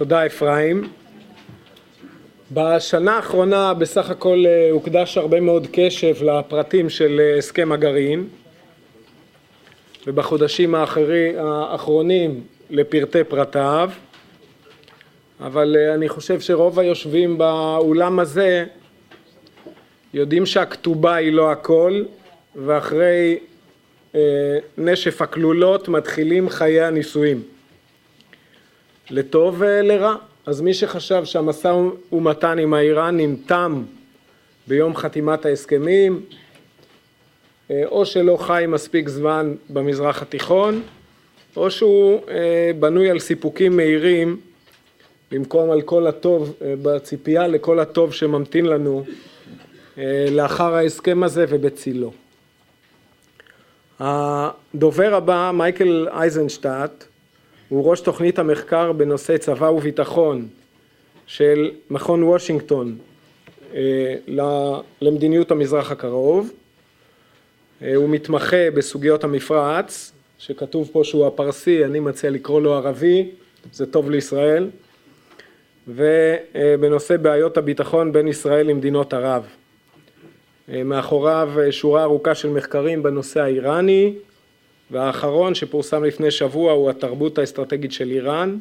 תודה אפרים. בשנה האחרונה בסך הכל הוקדש הרבה מאוד קשב לפרטים של הסכם הגרעין, ובחודשים האחרונים לפרטי פרטיו, אבל אני חושב שרוב היושבים באולם הזה יודעים שהכתובה היא לא הכל, ואחרי נשף הכלולות מתחילים חיי הניסויים, לטוב ולרע. אז מי שחשב שהמשא ומתן עם האיראנים תם ביום חתימת ההסכמים, או שלא חי מספיק זמן במזרח התיכון, או שהוא בנוי על סיפוקים מהירים במקום על כל הטוב, בציפייה לכל הטוב שממתין לנו לאחר ההסכם הזה ובצילו. הדובר הבא, מייקל אייזנשטאט, הוא ראש תוכנית המחקר בנושא צבא וביטחון של מכון וושינגטון למדיניות המזרח הקרוב. הוא מתמחה בסוגיות המפרץ, שכתוב פה שהוא הפרסי, אני מציע לקרוא לו ערבי, זה טוב לישראל, ובנושא בעיות הביטחון בין ישראל למדינות ערב. מאחוריו שורה ארוכה של מחקרים בנושא האיראני, והאחרון שפורסם לפני שבוע הוא התרבות האסטרטגית של איראן.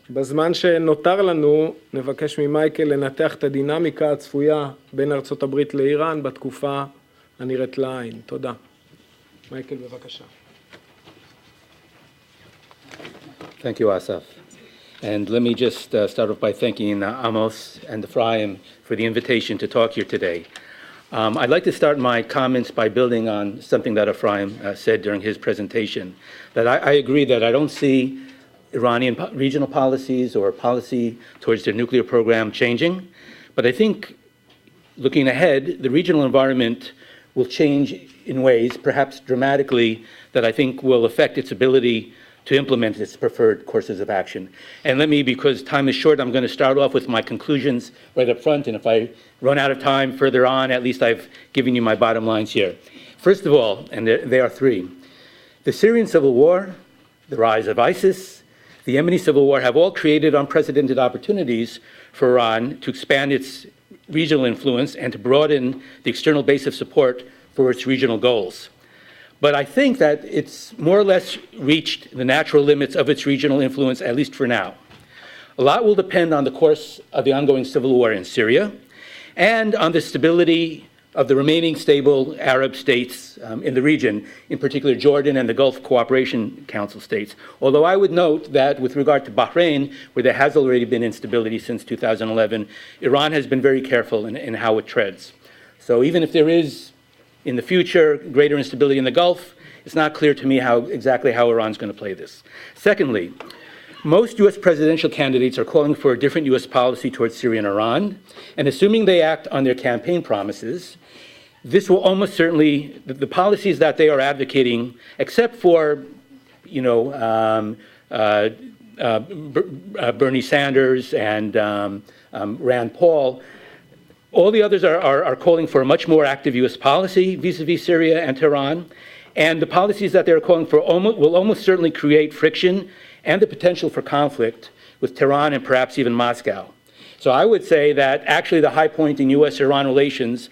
בזמן שנותר לנו נבקש ממייקל לנתח את הדינמיקה הצפויה בין ארצות הברית לאיראן בתקופה הנראית לעין. תודה. מייקל, בבקשה. Thank you, Asaf. And let me just start off by thanking Amos and Ephraim for the invitation to talk here today. I'd like to start my comments by building on something that Ephraim said during his presentation, that I agree that I don't see Iranian regional policies or policy towards their nuclear program changing, but I think looking ahead, the regional environment will change in ways, perhaps dramatically, that I think will affect its ability to implement its preferred courses of action. And let me, because time is short, I'm going to start off with my conclusions right up front, and if I run out of time further on, at least I've given you my bottom lines here. First of all, and they are three, the Syrian civil war, the rise of ISIS, the Yemeni civil war have all created unprecedented opportunities for Iran to expand its regional influence and to broaden the external base of support for its regional goals. But I think that it's more or less reached the natural limits of its regional influence, at least for now. A lot will depend on the course of the ongoing civil war in Syria and on the stability of the remaining stable Arab states in the region, in particular Jordan and the Gulf Cooperation Council states. Although I would note that with regard to Bahrain, where there has already been instability since 2011, Iran has been very careful in how it treads. So even if there is in the future greater instability in the Gulf, it's not clear to me exactly how Iran's going to play this. Secondly, most U.S. presidential candidates are calling for a different U.S. policy towards Syria and Iran, and assuming they act on their campaign promises, this will almost certainly, the policies that they are advocating, except for, Bernie Sanders and Rand Paul, all the others are calling for a much more active U.S. policy vis-a-vis Syria and Tehran, and the policies that they're calling for will almost certainly create friction and the potential for conflict with Tehran and perhaps even Moscow. So I would say that actually the high point in U.S.-Iran relations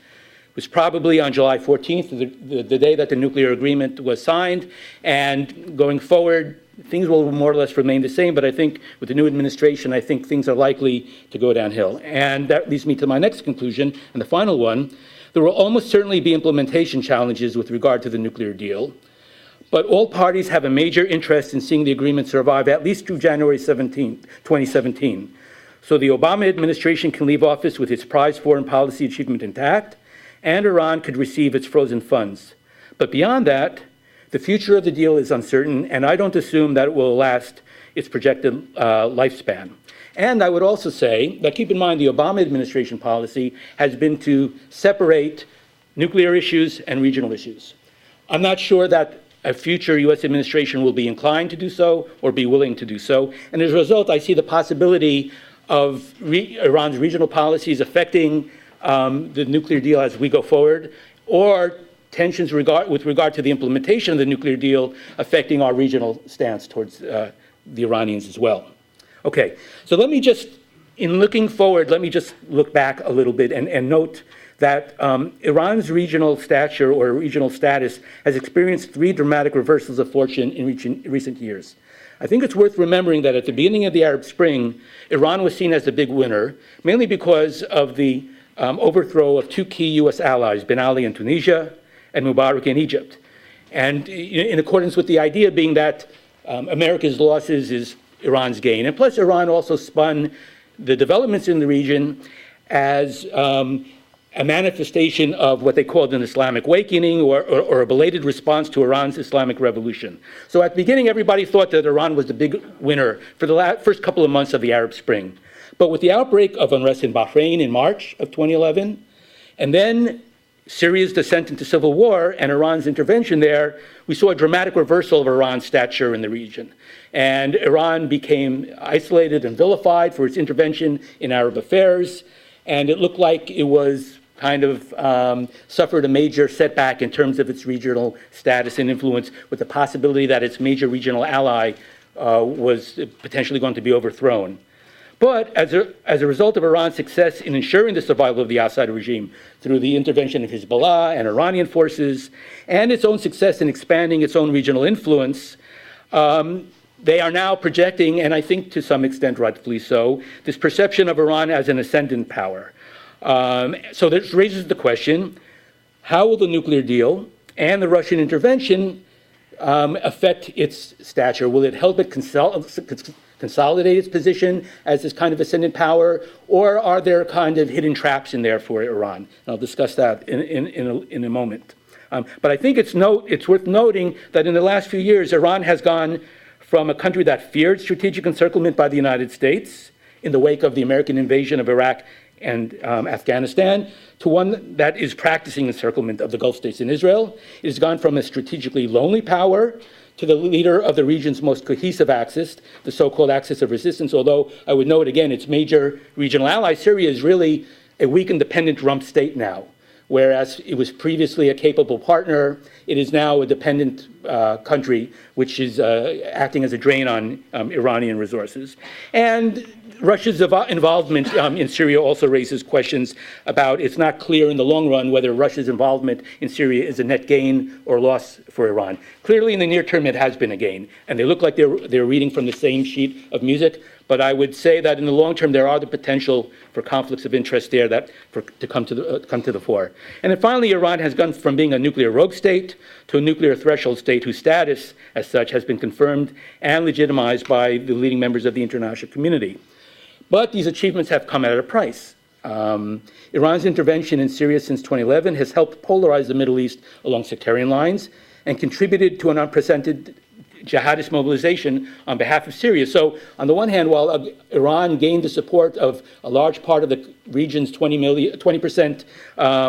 was probably on July 14th, the day that the nuclear agreement was signed, and going forward, things will more or less remain the same, but I think with the new administration, I think things are likely to go downhill. And that leads me to my next conclusion, and the final one. There will almost certainly be implementation challenges with regard to the nuclear deal, but all parties have a major interest in seeing the agreement survive at least through January 17, 2017. So the Obama administration can leave office with its prized foreign policy achievement intact, and Iran could receive its frozen funds. But beyond that, the future of the deal is uncertain, and I don't assume that it will last its projected lifespan. And I would also say that keep in mind the Obama administration policy has been to separate nuclear issues and regional issues. I'm not sure that a future U.S. administration will be inclined to do so or be willing to do so. And as a result, I see the possibility of Iran's regional policies affecting the nuclear deal as we go forward, or tensions with regard to the implementation of the nuclear deal affecting our regional stance towards the Iranians as well. Okay, so let me just, in looking forward, let me just look back a little bit and note that Iran's regional stature or regional status has experienced 3 dramatic reversals of fortune in recent years. I think it's worth remembering that at the beginning of the Arab Spring, Iran was seen as the big winner, mainly because of the overthrow of 2 key U.S. allies, Ben Ali in Tunisia and Mubarak in Egypt. And in accordance with the idea being that America's losses is Iran's gain. And plus, Iran also spun the developments in the region as a manifestation of what they called an Islamic awakening or a belated response to Iran's Islamic revolution. So at the beginning, everybody thought that Iran was the big winner for the first couple of months of the Arab Spring. But with the outbreak of unrest in Bahrain in March of 2011, and then Syria's descent into civil war and Iran's intervention there, we saw a dramatic reversal of Iran's stature in the region. And Iran became isolated and vilified for its intervention in Arab affairs, and it looked like it was kind of suffered a major setback in terms of its regional status and influence, with the possibility that its major regional ally was potentially going to be overthrown. But as a result of Iran's success in ensuring the survival of the Assad regime through the intervention of Hezbollah and Iranian forces, and its own success in expanding its own regional influence, they are now projecting, and I think to some extent rightfully so, this perception of Iran as an ascendant power. So this raises the question, how will the nuclear deal and the Russian intervention affect its stature? Will it help it consolidate its position as this kind of ascendant power, or are there kind of hidden traps in there for Iran? And I'll discuss that in a moment. But I think it's worth noting that in the last few years, Iran has gone from a country that feared strategic encirclement by the United States in the wake of the American invasion of Iraq and Afghanistan, to one that is practicing encirclement of the Gulf states in Israel. It has gone from a strategically lonely power to the leader of the region's most cohesive axis, the so-called axis of resistance, although I would note again, its major regional ally, Syria, is really a weak and dependent rump state now. Whereas it was previously a capable partner, it is now a dependent country, which is acting as a drain on Iranian resources. And Russia's involvement in Syria also raises questions about, it's not clear in the long run whether Russia's involvement in Syria is a net gain or loss for Iran. Clearly in the near term it has been a gain, and they look like they're reading from the same sheet of music, but I would say that in the long term there are the potential for conflicts of interest there to come to the fore. And then finally, Iran has gone from being a nuclear rogue state to a nuclear threshold state whose status as such has been confirmed and legitimized by the leading members of the international community. But these achievements have come at a price. Iran's intervention in Syria since 2011 has helped polarize the Middle East along sectarian lines and contributed to an unprecedented jihadist mobilization on behalf of Syria. So on the one hand, while Iran gained the support of a large part of the region's 20%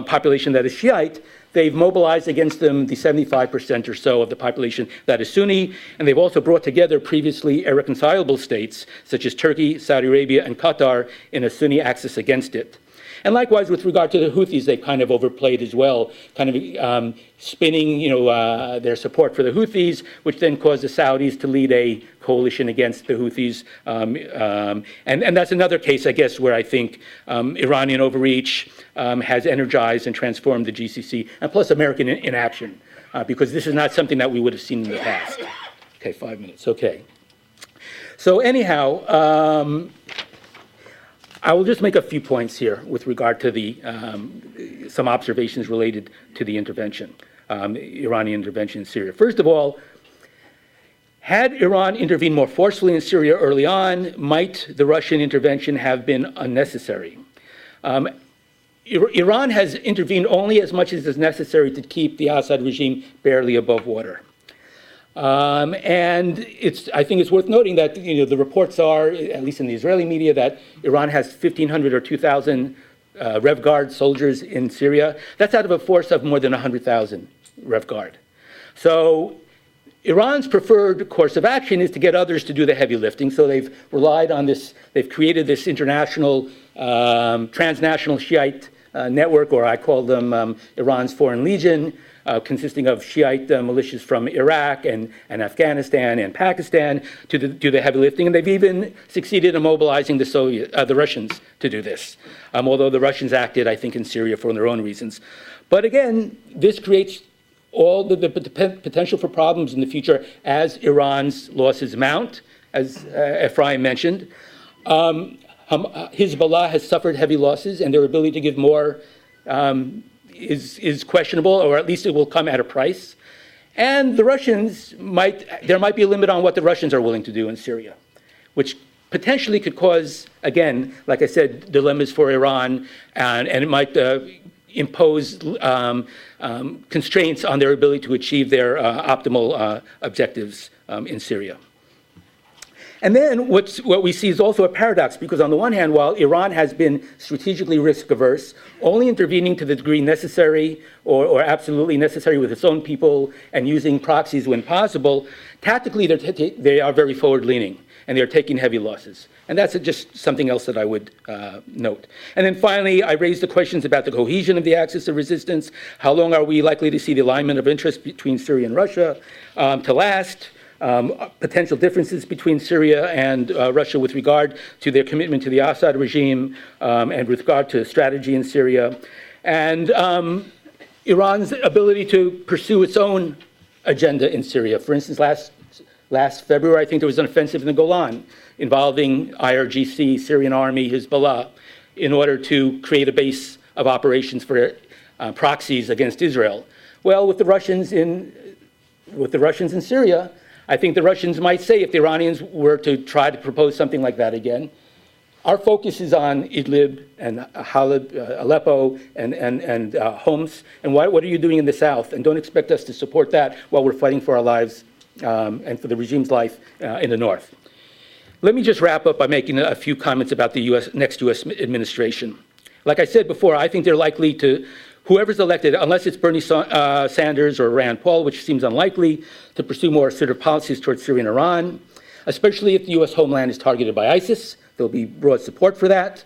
population that is Shiite, they've mobilized against them the 75% or so of the population that is Sunni, and they've also brought together previously irreconcilable states, such as Turkey, Saudi Arabia, and Qatar, in a Sunni axis against it. And likewise, with regard to the Houthis, they've kind of overplayed as well, kind of spinning, their support for the Houthis, which then caused the Saudis to lead a coalition against the Houthis. And that's another case, I guess, where I think Iranian overreach has energized and transformed the GCC, and plus American inaction, because this is not something that we would have seen in the past. Okay, 5 minutes, okay. So anyhow, I will just make a few points here with regard to some observations related to the intervention, Iranian intervention in Syria. First of all, had Iran intervened more forcefully in Syria early on, might the Russian intervention have been unnecessary? Iran has intervened only as much as is necessary to keep the Assad regime barely above water. And I think it's worth noting that the reports are, at least in the Israeli media, that Iran has 1,500 or 2,000 Rev Guard soldiers in Syria. That's out of a force of more than 100,000 Rev Guard. So Iran's preferred course of action is to get others to do the heavy lifting. So they've relied on this, they've created this international, transnational Shiite network, or I call them Iran's Foreign Legion, consisting of Shiite militias from Iraq and Afghanistan and Pakistan to do the heavy lifting. And they've even succeeded in mobilizing the Russians to do this, although the Russians acted, I think, in Syria for their own reasons. But again, this creates all the potential for problems in the future as Iran's losses mount, as Ephraim mentioned. Hezbollah has suffered heavy losses, and their ability to give more is questionable, or at least it will come at a price. And the Russians there might be a limit on what the Russians are willing to do in Syria, which potentially could cause, again, like I said, dilemmas for Iran, and it might impose constraints on their ability to achieve their optimal objectives in Syria. And then what we see is also a paradox, because on the one hand, while Iran has been strategically risk-averse, only intervening to the degree necessary or absolutely necessary with its own people and using proxies when possible, tactically they are very forward-leaning, and they're taking heavy losses. And that's just something else that I would note. And then finally, I raised the questions about the cohesion of the axis of resistance. How long are we likely to see the alignment of interest between Syria and Russia to last? Potential differences between Syria and Russia with regard to their commitment to the Assad regime and with regard to strategy in Syria, and Iran's ability to pursue its own agenda in Syria. For instance, last February, I think there was an offensive in the Golan involving IRGC, Syrian army, Hezbollah, in order to create a base of operations for proxies against Israel. Well, with the Russians in Syria, I think the Russians might say, if the Iranians were to try to propose something like that again, our focus is on Idlib and Halab, Aleppo and Homs, and what are you doing in the south? And don't expect us to support that while we're fighting for our lives and for the regime's life in the north. Let me just wrap up by making a few comments about the next U.S. administration. Like I said before, I think they're likely to, whoever's elected, unless it's Bernie Sanders or Rand Paul, which seems unlikely, to pursue more assertive policies towards Syria and Iran, especially if the U.S. homeland is targeted by ISIS. There'll be broad support for that.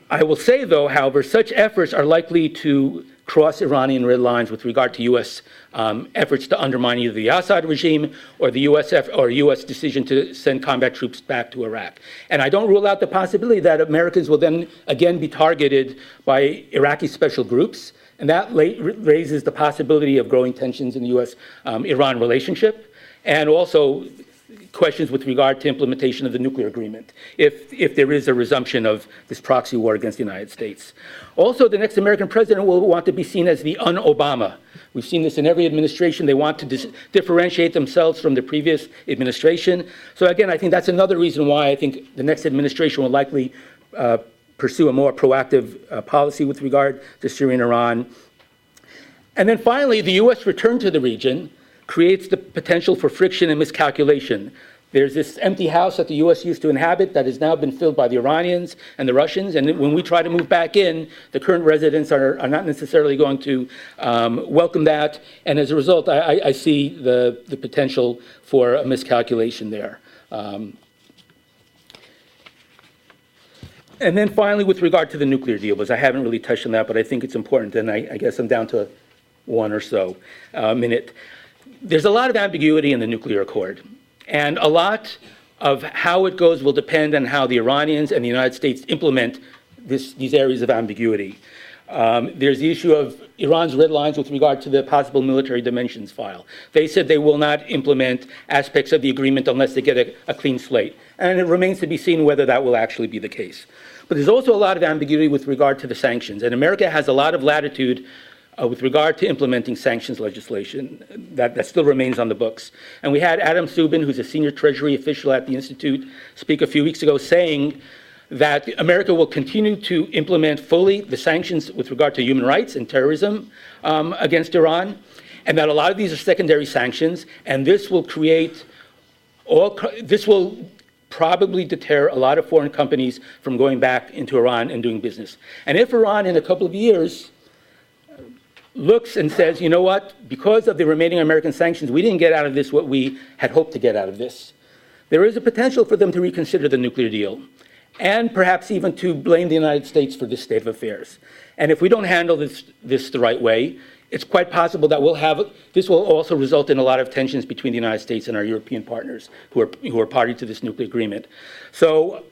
I will say, though, however, such efforts are likely to cross Iranian red lines with regard to U.S. Efforts to undermine either the Assad regime or the U.S. decision to send combat troops back to Iraq. And I don't rule out the possibility that Americans will then again be targeted by Iraqi special groups, and that raises the possibility of growing tensions in the U.S.-Iran relationship, and also questions with regard to implementation of the nuclear agreement, if there is a resumption of this proxy war against the United States. Also, the next American president will want to be seen as the un-Obama. We've seen this in every administration. They want to differentiate themselves from the previous administration. So again, I think that's another reason why I think the next administration will likely pursue a more proactive policy with regard to Syria and Iran. And then finally, the U.S. return to the region creates the potential for friction and miscalculation. There's this empty house that the U.S. used to inhabit that has now been filled by the Iranians and the Russians, and when we try to move back in, the current residents are not necessarily going to welcome that, and as a result, I see the potential for a miscalculation there. And then finally, with regard to the nuclear deal, because I haven't really touched on that, but I think it's important, and I guess I'm down to one or so minute. There's a lot of ambiguity in the nuclear accord, and a lot of how it goes will depend on how the Iranians and the United States implement these areas of ambiguity. There's the issue of Iran's red lines with regard to the possible military dimensions file. They said they will not implement aspects of the agreement unless they get a clean slate, and it remains to be seen whether that will actually be the case. But there's also a lot of ambiguity with regard to the sanctions, and America has a lot of latitude with regard to implementing sanctions legislation that still remains on the books. And we had Adam Subin, who's a senior Treasury official at the Institute, speak a few weeks ago saying that America will continue to implement fully the sanctions with regard to human rights and terrorism against Iran, and that a lot of these are secondary sanctions, and this will probably deter a lot of foreign companies from going back into Iran and doing business. And if Iran in a couple of years looks and says, you know what, because of the remaining American sanctions, we didn't get out of this what we had hoped to get out of this, there is a potential for them to reconsider the nuclear deal. and perhaps even to blame the United States for this state of affairs. And if we don't handle this the right way, it's quite possible that this will also result in a lot of tensions between the United States and our European partners who are party to this nuclear agreement. So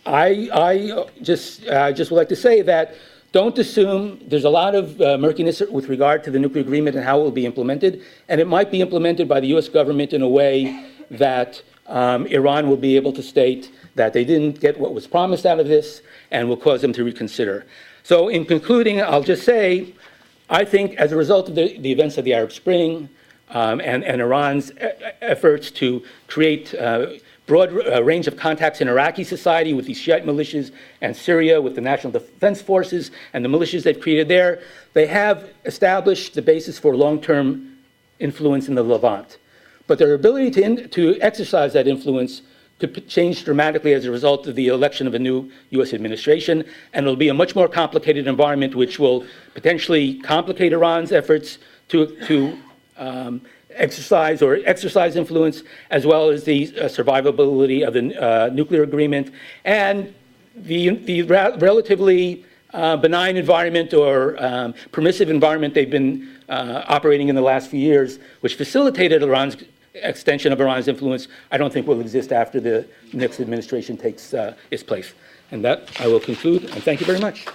I just would like to say that don't assume there's a lot of murkiness with regard to the nuclear agreement and how it will be implemented, and it might be implemented by the U.S. government in a way that Iran will be able to state that they didn't get what was promised out of this and will cause them to reconsider. So in concluding, I'll just say, I think as a result of the events of the Arab Spring and Iran's efforts to create broad range of contacts in Iraqi society with these Shiite militias and Syria with the National Defense Forces and the militias they've created there, they have established the basis for long-term influence in the Levant. But their ability to exercise that influence could change dramatically as a result of the election of a new U.S. administration, and it'll be a much more complicated environment which will potentially complicate Iran's efforts to exercise influence, as well as the survivability of the nuclear agreement, and the relatively benign environment or permissive environment they've been operating in the last few years, which facilitated Iran's extension of Iran's influence, I don't think will exist after the next administration takes its place. And that I will conclude, and thank you very much.